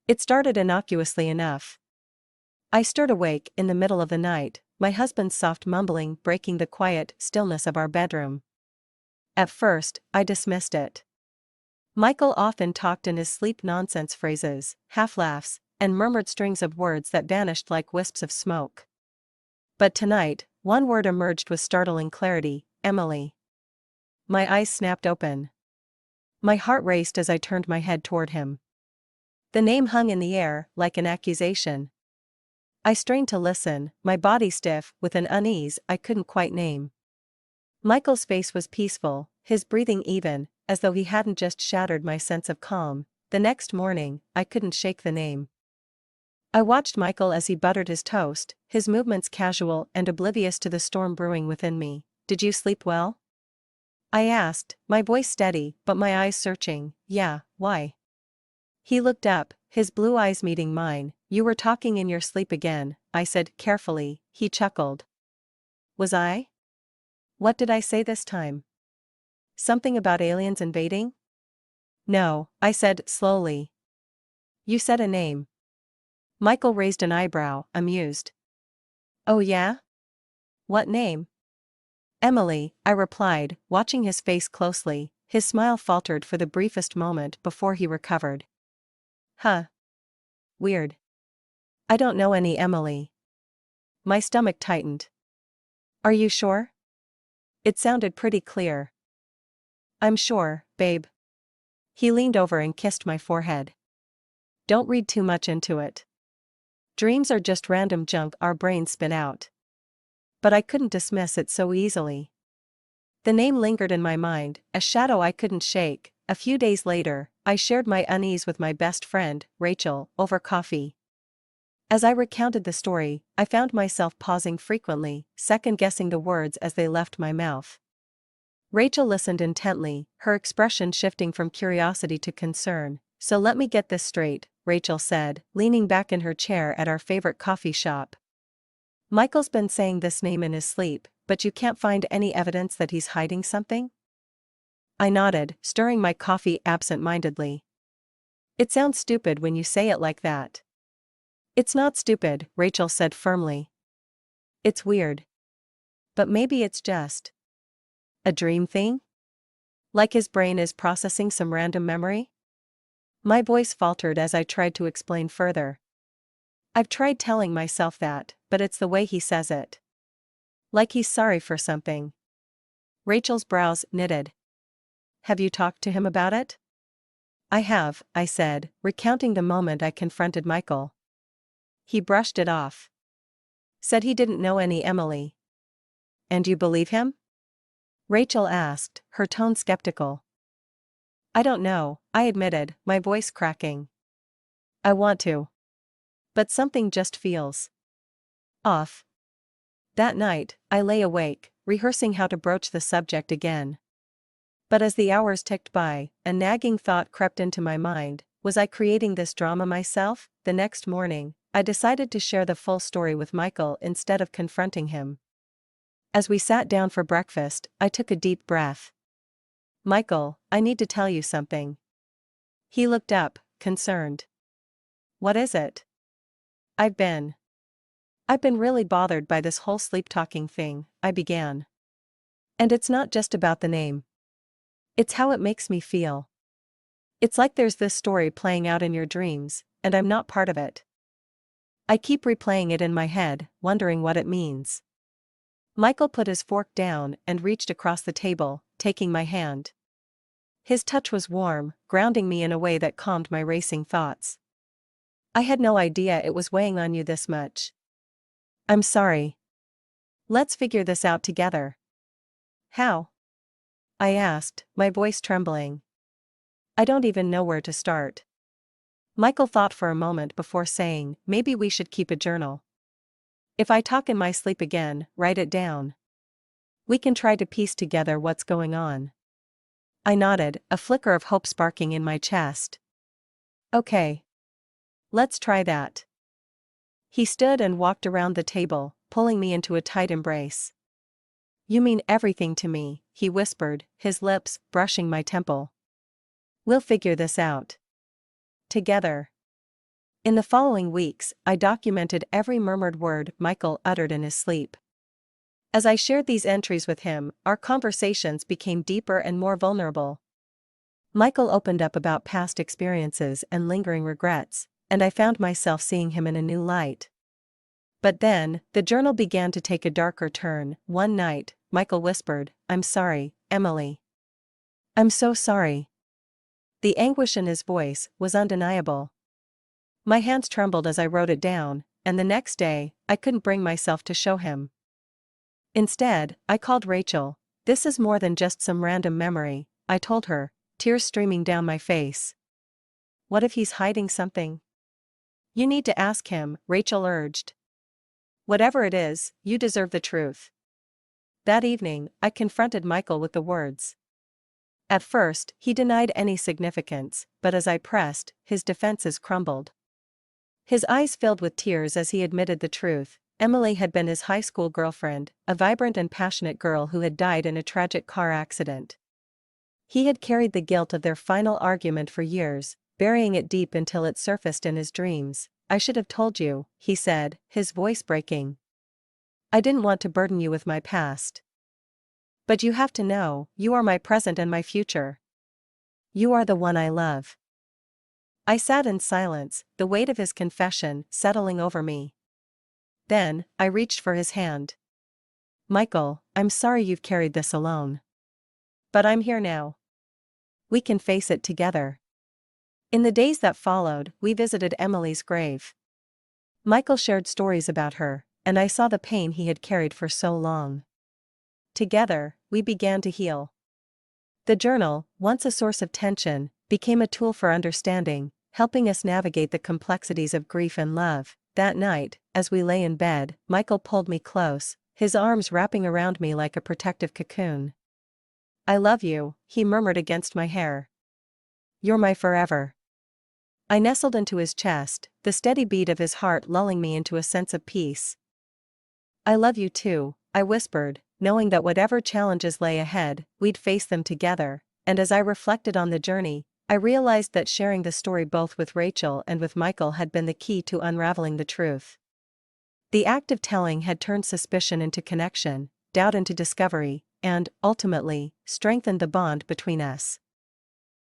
It started innocuously enough. I stirred awake in the middle of the night, my husband's soft mumbling breaking the quiet stillness of our bedroom. At first, I dismissed it. Michael often talked in his sleep nonsense phrases, half-laughs, and murmured strings of words that vanished like wisps of smoke. But tonight, one word emerged with startling clarity: Emily. My eyes snapped open. My heart raced as I turned my head toward him. The name hung in the air, like an accusation. I strained to listen, my body stiff with an unease I couldn't quite name. Michael's face was peaceful, his breathing even, as though he hadn't just shattered my sense of calm. The next morning, I couldn't shake the name. I watched Michael as he buttered his toast, his movements casual and oblivious to the storm brewing within me. Did you sleep well? I asked, my voice steady, but my eyes searching. Yeah, why? He looked up, his blue eyes meeting mine. You were talking in your sleep again, I said carefully. He chuckled. Was I? What did I say this time? Something about aliens invading? No, I said slowly. You said a name. Michael raised an eyebrow, amused. Oh yeah? What name? Emily, I replied, watching his face closely. His smile faltered for the briefest moment before he recovered. Huh. Weird. I don't know any Emily. My stomach tightened. Are you sure? It sounded pretty clear. I'm sure, babe. He leaned over and kissed my forehead. Don't read too much into it. Dreams are just random junk our brains spit out. But I couldn't dismiss it so easily. The name lingered in my mind, a shadow I couldn't shake. A few days later, I shared my unease with my best friend, Rachel, over coffee. As I recounted the story, I found myself pausing frequently, second-guessing the words as they left my mouth. Rachel listened intently, her expression shifting from curiosity to concern. So let me get this straight, Rachel said, leaning back in her chair at our favorite coffee shop. Michael's been saying this name in his sleep, but you can't find any evidence that he's hiding something? I nodded, stirring my coffee absent-mindedly. It sounds stupid when you say it like that. It's not stupid, Rachel said firmly. It's weird. But maybe it's just a dream thing? Like his brain is processing some random memory? My voice faltered as I tried to explain further. I've tried telling myself that, but it's the way he says it. Like he's sorry for something. Rachel's brows knitted. Have you talked to him about it? I have, I said, recounting the moment I confronted Michael. He brushed it off. Said he didn't know any Emily. And you believe him? Rachel asked, her tone skeptical. I don't know, I admitted, my voice cracking. I want to. But something just feels off. That night, I lay awake, rehearsing how to broach the subject again. But as the hours ticked by, a nagging thought crept into my mind: was I creating this drama myself? The next morning, I decided to share the full story with Michael instead of confronting him. As we sat down for breakfast, I took a deep breath. Michael, I need to tell you something. He looked up, concerned. What is it? I've been really bothered by this whole sleep-talking thing, I began. And it's not just about the name. It's how it makes me feel. It's like there's this story playing out in your dreams, and I'm not part of it. I keep replaying it in my head, wondering what it means. Michael put his fork down and reached across the table, taking my hand. His touch was warm, grounding me in a way that calmed my racing thoughts. I had no idea it was weighing on you this much. I'm sorry. Let's figure this out together. How? I asked, my voice trembling. I don't even know where to start. Michael thought for a moment before saying, maybe we should keep a journal. If I talk in my sleep again, write it down. We can try to piece together what's going on. I nodded, a flicker of hope sparking in my chest. Okay. Let's try that. He stood and walked around the table, pulling me into a tight embrace. You mean everything to me, he whispered, his lips brushing my temple. We'll figure this out. Together. In the following weeks, I documented every murmured word Michael uttered in his sleep. As I shared these entries with him, our conversations became deeper and more vulnerable. Michael opened up about past experiences and lingering regrets, and I found myself seeing him in a new light. But then, the journal began to take a darker turn. One night, Michael whispered, "I'm sorry, Emily. I'm so sorry." The anguish in his voice was undeniable. My hands trembled as I wrote it down, and the next day, I couldn't bring myself to show him. Instead, I called Rachel. "This is more than just some random memory," I told her, tears streaming down my face. "What if he's hiding something?" "You need to ask him," Rachel urged. "Whatever it is, you deserve the truth." That evening, I confronted Michael with the words. At first, he denied any significance, but as I pressed, his defenses crumbled. His eyes filled with tears as he admitted the truth. Emily had been his high school girlfriend, a vibrant and passionate girl who had died in a tragic car accident. He had carried the guilt of their final argument for years, burying it deep until it surfaced in his dreams. "I should have told you," he said, his voice breaking. "I didn't want to burden you with my past. But you have to know, you are my present and my future. You are the one I love." I sat in silence, the weight of his confession settling over me. Then, I reached for his hand. "Michael, I'm sorry you've carried this alone. But I'm here now. We can face it together." In the days that followed, we visited Emily's grave. Michael shared stories about her, and I saw the pain he had carried for so long. Together, we began to heal. The journal, once a source of tension, became a tool for understanding, helping us navigate the complexities of grief and love. That night, as we lay in bed, Michael pulled me close, his arms wrapping around me like a protective cocoon. "I love you," he murmured against my hair. "You're my forever." I nestled into his chest, the steady beat of his heart lulling me into a sense of peace. "I love you too," I whispered, knowing that whatever challenges lay ahead, we'd face them together. And as I reflected on the journey, I realized that sharing the story both with Rachel and with Michael had been the key to unraveling the truth. The act of telling had turned suspicion into connection, doubt into discovery, and, ultimately, strengthened the bond between us.